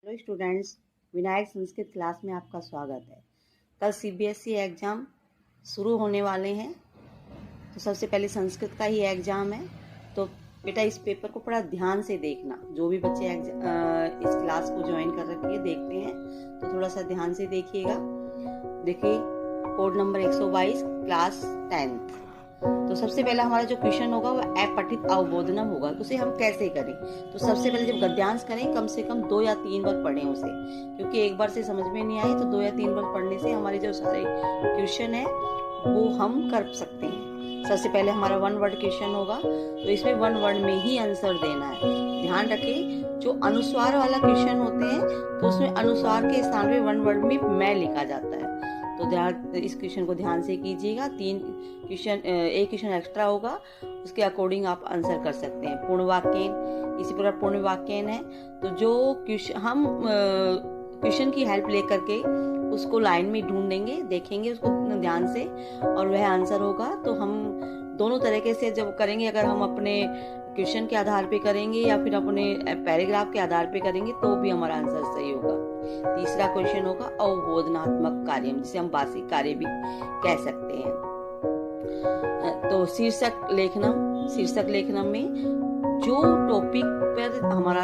Hello students, Vinayak Sanskrit class में आपका स्वागत है। कल सीबीएसई एग्ज़ाम शुरू होने वाले हैं, तो सबसे पहले संस्कृत का ही एग्ज़ाम है। तो बेटा इस पेपर को बड़ा ध्यान से देखना। जो भी बच्चे इस क्लास को ज्वाइन कर रखी है देखते हैं तो थोड़ा सा ध्यान से देखिएगा। देखिए, कोड नंबर 122 क्लास 10th। तो सबसे पहला हमारा जो क्वेश्चन होगा वो अपठित अवबोधनम होगा। उसे हम कैसे करें? तो सबसे पहले जब गद्यांश करें कम से कम 2 या 3 बार पढ़ें उसे, क्योंकि एक बार से समझ में नहीं आए तो 2 या 3 बार पढ़ने से हमारे जो सारे क्वेश्चन है वो हम कर सकते हैं। सबसे पहले हमारा 1 वर्ड क्वेश्चन होगा, तो इसमें 1 वर्ड में ही आंसर देना है। ध्यान रखें, जो अनुस्वार वाला क्वेश्चन होते हैं तो उसमें अनुस्वार के स्थान पे 1 वर्ड में मैं लिखा जाता है। तो ध्यान इस क्वेश्चन को ध्यान से कीजिएगा। 3 क्वेश्चन, एक क्वेश्चन एक्स्ट्रा होगा, उसके अकॉर्डिंग आप आंसर कर सकते हैं। पूर्ण वाक्यन, इसी प्रकार पूर्ण वाक्यन है। तो जो क्वेश्चन हम क्वेश्चन की हेल्प लेकर के उसको लाइन में ढूंढेंगे, देखेंगे उसको ध्यान से, और वह आंसर होगा। तो हम दोनों तरीके से जब करेंगे, अगर हम अपने क्वेश्चन के आधार पे करेंगे या फिर अपने पैराग्राफ के आधार पे करेंगे तो भी हमारा आंसर सही होगा। तीसरा क्वेश्चन होगा अवबोधनात्मक कार्य, जिसे हम वार्षिक कार्य भी कह सकते हैं। तो शीर्षक लेखनम में जो टॉपिक पर हमारा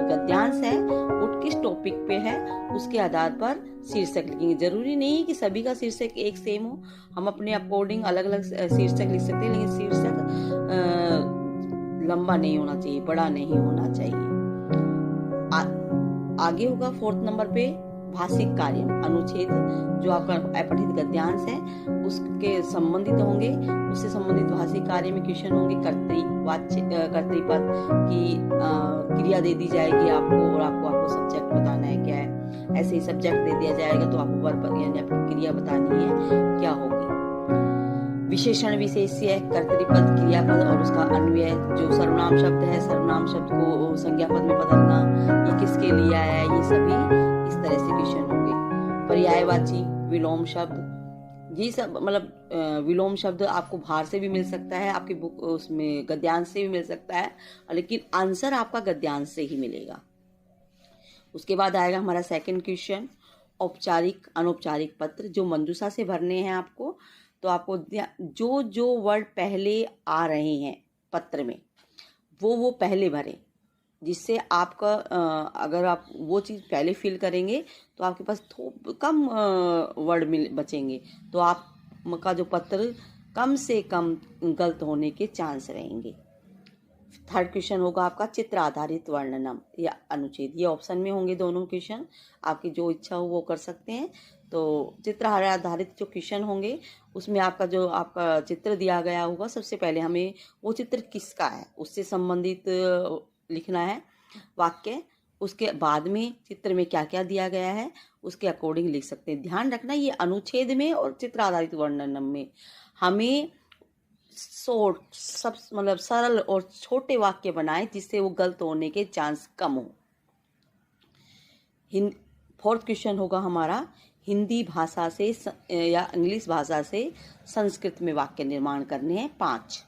गद्यांश है वो किस टॉपिक पे है उसके आधार पर शीर्षक लिखेंगे। जरूरी नहीं है कि सभी का शीर्षक एक सेम हो, हम अपने अकॉर्डिंग अलग अलग शीर्षक लिख सकते हैं, लेकिन शीर्षक लंबा नहीं होना चाहिए, बड़ा नहीं होना चाहिए। आगे होगा 4th नंबर पे भाषिक कार्य अनुच्छेद, जो आपका अपठित गद्यांश है उसके संबंधित होंगे, उससे संबंधित भाषिक कार्य में क्वेश्चन होंगे। कर्तृपद की क्रिया दे दी जाएगी आपको, और आपको सब्जेक्ट बताना है क्या है। ऐसे ही सब्जेक्ट दे दिया जाएगा तो आपको वर्ब यानी आपकी क्रिया बतानी है क्या होगी। विशेषण विशेष्य, कर्तृपद, क्रियापद और उसका अन्वय। जो सर्वनाम शब्द है, सर्वनाम शब्द को संज्ञा पद में बदलना, ये किसके लिए आया है, ये सभी इस तरह से क्वेश्चन होंगे। पर्यायवाची, विलोम शब्द, ये सब मतलब विलोम शब्द आपको बाहर से भी मिल सकता है, आपकी बुक उसमें गद्यांश से भी मिल सकता है, लेकिन आंसर आपका गद्यांश से ही मिलेगा। उसके बाद आएगा हमारा 2nd क्वेश्चन, औपचारिक अनौपचारिक पत्र, जो मंजूषा से भरने हैं आपको। तो आपको जो वर्ड पहले आ रहे हैं पत्र में वो पहले भरें, जिससे आपका अगर आप वो चीज़ पहले फिल करेंगे तो आपके पास कम वर्ड बचेंगे, तो आपका जो पत्र कम से कम गलत होने के चांस रहेंगे। 3rd क्वेश्चन होगा आपका चित्र आधारित वर्णनम या अनुच्छेद। ये ऑप्शन में होंगे दोनों क्वेश्चन, आपकी जो इच्छा हो वो कर सकते हैं। तो चित्र आधारित जो क्वेश्चन होंगे उसमें आपका चित्र दिया गया होगा, सबसे पहले हमें वो चित्र किसका है उससे संबंधित लिखना है वाक्य। उसके बाद में चित्र में क्या क्या दिया गया है उसके अकॉर्डिंग लिख सकते हैं। ध्यान रखना, ये अनुच्छेद में और चित्र आधारित वर्णनम में हमें सब मतलब सरल और छोटे वाक्य बनाए, जिससे वो गलत होने के चांस कम हो। 4th क्वेश्चन होगा हमारा हिंदी भाषा से या इंग्लिश भाषा से संस्कृत में वाक्य निर्माण करने हैं 5।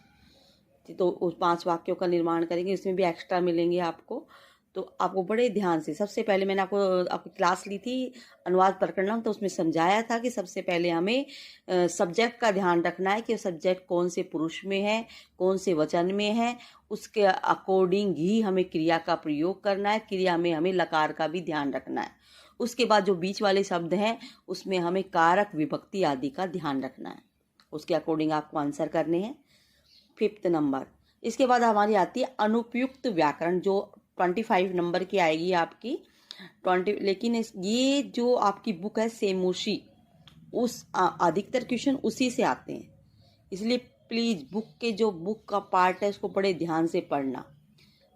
तो उस 5 वाक्यों का निर्माण करेंगे, इसमें भी एक्स्ट्रा मिलेंगे आपको। तो आपको बड़े ध्यान से, सबसे पहले मैंने आपकी क्लास ली थी अनुवाद प्रकरणम, तो उसमें समझाया था कि सबसे पहले हमें सब्जेक्ट का ध्यान रखना है कि सब्जेक्ट कौन से पुरुष में है, कौन से वचन में है, उसके अकॉर्डिंग ही हमें क्रिया का प्रयोग करना है। क्रिया में हमें लकार का भी ध्यान रखना है। उसके बाद जो बीच वाले शब्द हैं उसमें हमें कारक विभक्ति आदि का ध्यान रखना है, उसके अकॉर्डिंग आपको आंसर करने हैं। 5th नंबर, इसके बाद हमारी आती है अनुपयुक्त व्याकरण, जो 25 नंबर की आएगी आपकी 20। लेकिन ये जो आपकी बुक है सेमोशी, उस अधिकतर क्वेश्चन उसी से आते हैं, इसलिए प्लीज बुक का पार्ट है उसको बड़े ध्यान से पढ़ना।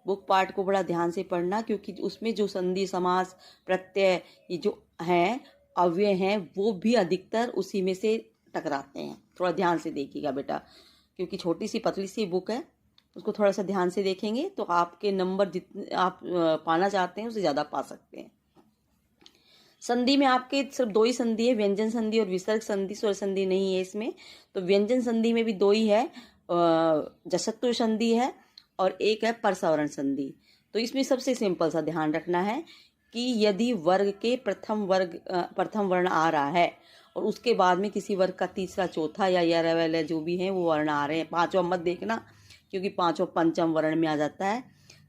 बुक पार्ट को बड़ा ध्यान से पढ़ना, क्योंकि उसमें जो संधि समास प्रत्यय ये जो हैं अव्यय हैं वो भी अधिकतर उसी में से टकराते हैं। थोड़ा ध्यान से देखिएगा बेटा, क्योंकि छोटी सी पतली सी बुक है, उसको थोड़ा सा ध्यान से देखेंगे तो आपके नंबर जितने आप पाना चाहते हैं उससे ज़्यादा पा सकते हैं। संधि में आपके सिर्फ 2 ही संधि है, व्यंजन संधि और विसर्ग संधि, स्वर संधि नहीं है इसमें। तो व्यंजन संधि में भी 2 ही है, जसत्व संधि है और एक है परसवरण संधि। तो इसमें सबसे सिंपल सा ध्यान रखना है कि यदि वर्ग के प्रथम वर्ण आ रहा है और उसके बाद में किसी वर्ग का तीसरा, चौथा या रवैया जो भी है वो वर्ण आ रहे हैं, पांचवा मत देखना क्योंकि पांचवा पंचम वर्ण में आ जाता है,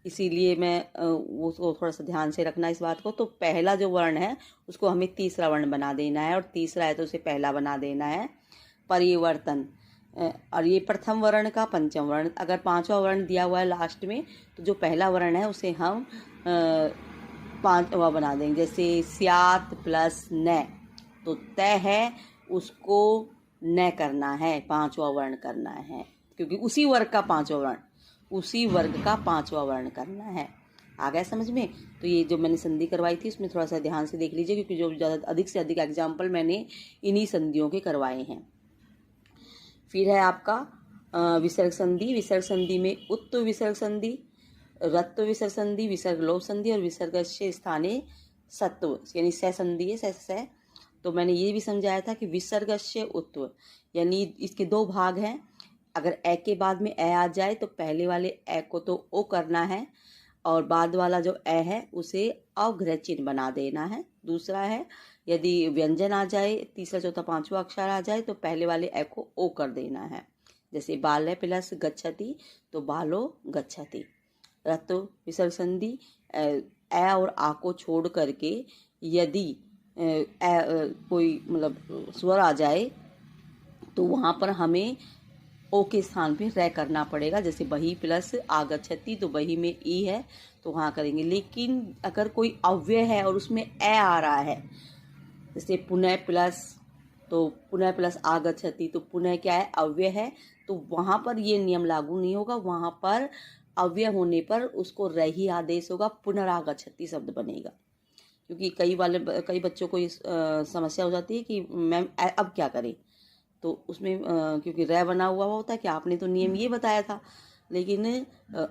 इसीलिए मैं वो थोड़ा सा ध्यान से रखना इस बात को। तो पहला जो वर्ण है उसको हमें तीसरा वर्ण बना देना है और तीसरा है तो उसे पहला बना देना है। परिवर्तन, और ये प्रथम वर्ण का पंचम वर्ण, अगर पांचवा वर्ण दिया हुआ है लास्ट में तो जो पहला वर्ण है उसे हम पांचवा बना देंगे। जैसे स्यात प्लस न, तो तय है उसको न करना है, पांचवा वर्ण करना है, क्योंकि उसी वर्ग का पांचवा वर्ण करना है। आ गया समझ में? तो ये जो मैंने संधि करवाई थी उसमें थोड़ा सा ध्यान से देख लीजिए, क्योंकि जो ज़्यादा अधिक से अधिक एग्जाम्पल मैंने इन्हीं संधियों के करवाए हैं। फिर है आपका विसर्ग संधि। विसर्ग संधि में उत्व विसर्ग संधि, रत्व विसर्ग संधि, विसर्ग लोप संधि और विसर्गस्य स्थाने सत्व यानी स संधि है, स। तो मैंने ये भी समझाया था कि विसर्गस्य उत्व यानी इसके दो भाग हैं। अगर ए के बाद में ए आ जाए तो पहले वाले ए को तो ओ करना है और बाद वाला जो ए है उसे अवग्रह चिन्ह बना देना है। दूसरा है यदि व्यंजन आ जाए, तीसरा चौथा पांचवा अक्षर आ जाए तो पहले वाले ए को ओ कर देना है। जैसे बाल्य प्लस गच्छति तो बालो गच्छति। रत्व विसर्ग संधि, ए और आ को छोड़ करके यदि कोई मतलब स्वर आ जाए तो वहाँ पर हमें ओ के स्थान पे रे करना पड़ेगा। जैसे बही प्लस आगच्छति तो बही में ई है तो वहाँ करेंगे। लेकिन अगर कोई अव्यय है और उसमें ए आ रहा है, जैसे पुनः प्लस आगच्छति तो पुनः क्या है, अव्यय है, तो वहाँ पर ये नियम लागू नहीं होगा। वहाँ पर अव्यय होने पर उसको रे ही आदेश होगा, पुनरागच्छति शब्द बनेगा। क्योंकि कई बच्चों को समस्या हो जाती है कि मैम अब क्या करें, तो उसमें क्योंकि रे बना हुआ होता है कि आपने तो नियम ये बताया था, लेकिन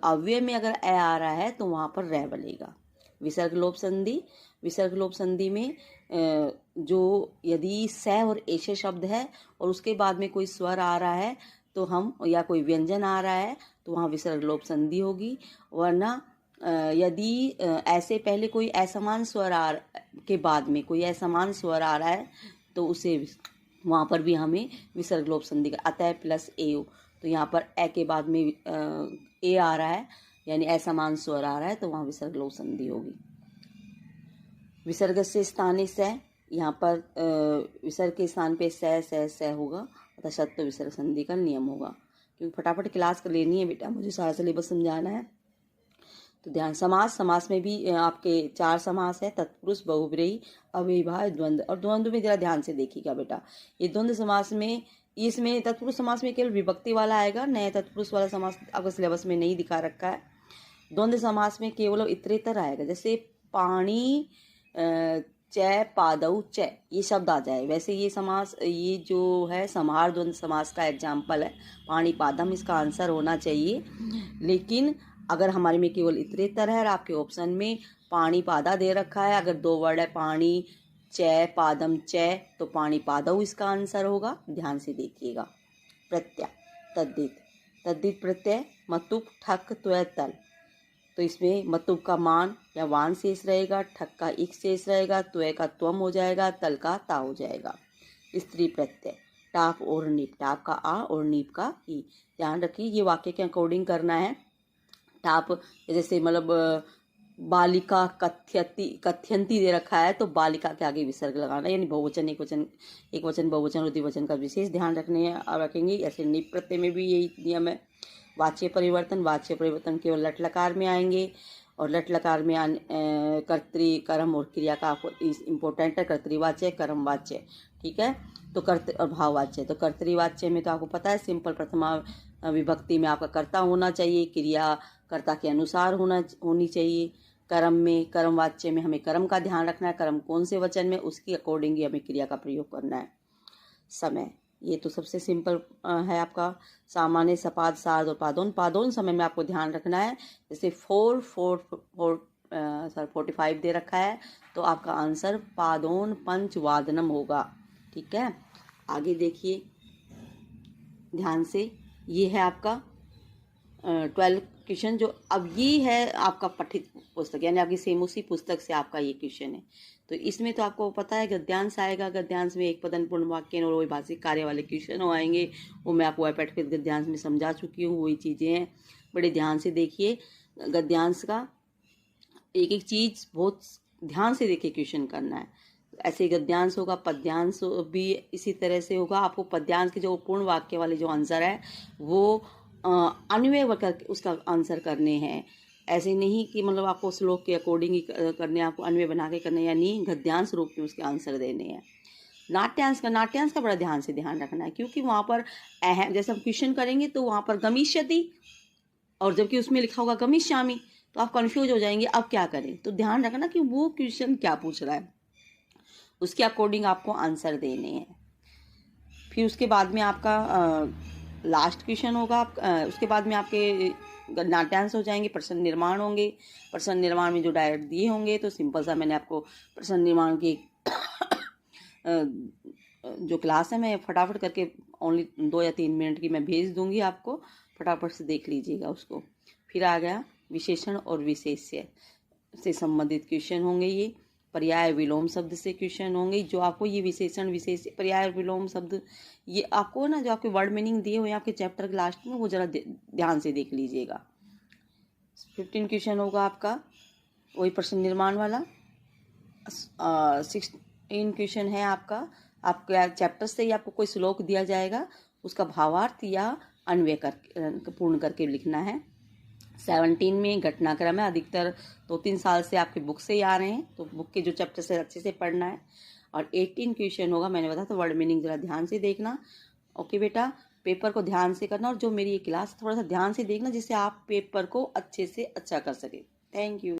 अव्यय में अगर ए आ रहा है तो वहाँ पर रे बनेगा। विसर्ग लोप संधि, विसर्ग लोप संधि में जो यदि स और ऐसे शब्द है और उसके बाद में कोई स्वर आ रहा है तो हम, या कोई व्यंजन आ रहा है तो वहाँ विसर्ग लोप संधि होगी। वरना यदि ऐसे पहले कोई असमान स्वर के बाद में कोई असमान स्वर आ रहा है तो उसे वहाँ पर भी हमें विसर्ग लोप संधि का अतः प्लस एव, तो यहाँ पर ए के बाद में ए आ रहा है यानी असमान स्वर आ रहा है तो वहाँ विसर्ग लोप संधि होगी। विसर्ग से स्थाने स, यहाँ पर विसर्ग के स्थान पे स होगा अतः सत्व विसर्ग संधि का नियम होगा। क्योंकि फटाफट क्लास कर लेनी है बेटा, मुझे सारा सिलेबस समझाना है। तो ध्यान, समास में भी आपके 4 समास है, तत्पुरुष, बहुब्रीहि, अव्ययीभाव, द्वंद्व। और द्वंद्व में जरा ध्यान से देखिएगा बेटा, ये द्वंद्व समास में, इसमें तत्पुरुष समास में केवल विभक्ति वाला आएगा, नया तत्पुरुष वाला समास आपको सिलेबस में नहीं दिखा रखा है। द्वंद्व समास में केवल इतरेतर आएगा, जैसे पाणी च पादौ च ये शब्द आ जाए। वैसे ये समास, ये जो है समाहार द्वंद्व समास का एग्जाम्पल है, पाणी पादम इसका आंसर होना चाहिए। लेकिन अगर हमारे में केवल इतरेतर है और आपके ऑप्शन में पाणी पादा दे रखा है, अगर 2 वर्ड है पाणी च पादम च तो पाणी पादौ इसका आंसर होगा। ध्यान से देखिएगा। प्रत्यय, तद्धित, तद्धित प्रत्यय मतुप ठक त्वय तल, तो इसमें मतुप का मान या वान शेष रहेगा, ठक का इक शेष रहेगा, त्वय का त्वम हो जाएगा, तल का ता हो जाएगा। स्त्री प्रत्यय टाप और नीप, टाप का आ और नीप का ई। ध्यान रखिए ये वाक्य के अकॉर्डिंग करना है। टाप जैसे मतलब बालिका कथ्यंती दे रखा है तो बालिका के आगे विसर्ग लगाना, यानी बहुवचन एक वचन बहुवचन और द्विवचन का विशेष ध्यान रखेंगे। ऐसे निप प्रत्यय में भी यही नियम है। वाच्य परिवर्तन केवल लट लकार में आएंगे और लट लकार में कर्तृ कर्म और क्रिया का आपको इम्पोर्टेंट है, कर्तृवाच्य कर्म वाच्य, ठीक है। तो कर्तृ और भाववाच्य, तो कर्तृवाच्य में तो आपको पता है सिंपल प्रथमा विभक्ति में आपका कर्ता होना चाहिए, क्रिया कर्ता के अनुसार होनी चाहिए। कर्म में, कर्म वाच्य में हमें कर्म का ध्यान रखना है, कर्म कौन से वचन में उसकी अकॉर्डिंग ही हमें क्रिया का प्रयोग करना है। समय, ये तो सबसे सिंपल है आपका। सामान्य, सपाद, सार्ध और पादोन। पादोन समय में आपको ध्यान रखना है, जैसे 45 दे रखा है तो आपका आंसर पादोन पंचवादनम होगा, ठीक है। आगे देखिए ध्यान से, ये है आपका 12 क्वेश्चन जो अब ये है आपका पठित पुस्तक, यानी आपकी सेम उसी पुस्तक से आपका ये क्वेश्चन है। तो इसमें तो आपको पता है गद्यांश आएगा, गद्यांश में एक पदन पूर्ण वाक्य और वही भाषिक कार्य वाले क्वेश्चन आएंगे। वो मैं आपको पठित गद्यांश में समझा चुकी हूँ, वही चीज़ें हैं। बड़े ध्यान से देखिए गद्यांश का, एक एक चीज़ बहुत ध्यान से देखिए क्वेश्चन करना है। ऐसे गद्यांश होगा, पद्यांश भी इसी तरह से होगा। आपको पद्यांश के जो पूर्ण वाक्य वाले जो आंसर है वो अन्वय करके उसका आंसर करने हैं। ऐसे नहीं कि मतलब आपको श्लोक के अकॉर्डिंग ही करने, आपको अन्वय बना के करने, यानी गद्यांश रूप में उसके आंसर देने हैं। नाट्यांश का बड़ा ध्यान से ध्यान रखना है, क्योंकि वहाँ पर अहम, जैसे हम क्वेश्चन करेंगे तो वहाँ पर गमिष्यति और जबकि उसमें लिखा होगा गमिष्यामि, तो आप कंफ्यूज हो जाएंगे अब क्या करें। तो ध्यान रखना कि वो क्वेश्चन क्या पूछ रहा है, उसके अकॉर्डिंग आपको आंसर देने हैं। फिर उसके बाद में आपका लास्ट क्वेश्चन होगा। उसके बाद में आपके नाट्यांश हो जाएंगे, प्रश्न निर्माण होंगे। प्रश्न निर्माण में जो डायरेक्ट दिए होंगे तो सिंपल सा मैंने आपको प्रश्न निर्माण की जो क्लास है मैं फटाफट करके ओनली 2 या 3 मिनट की मैं भेज दूंगी आपको, फटाफट से देख लीजिएगा उसको। फिर आ गया विशेषण और विशेष्य से संबंधित क्वेश्चन होंगे। ये पर्याय विलोम शब्द से क्वेश्चन होंगे, जो आपको ये विशेषण विशेष पर्याय विलोम शब्द ये आपको ना जो आपके वर्ड मीनिंग दिए हुए आपके चैप्टर के लास्ट में वो जरा ध्यान से देख लीजिएगा। 15 क्वेश्चन होगा आपका वही प्रश्न निर्माण वाला। 16 क्वेश्चन है आपका चैप्टर से ही आपको कोई श्लोक दिया जाएगा, उसका भावार्थ या अन्वय कर पूर्ण करके लिखना है। 17 में घटनाक्रम है, अधिकतर 2-3 साल से आपके बुक से ही आ रहे हैं, तो बुक के जो चैप्टर से अच्छे से पढ़ना है। और 18 क्वेश्चन होगा, मैंने बताया तो वर्ड मीनिंग जरा ध्यान से देखना। ओके बेटा, पेपर को ध्यान से करना और जो मेरी ये क्लास थोड़ा सा ध्यान से देखना, जिससे आप पेपर को अच्छे से अच्छा कर सके। Thank you.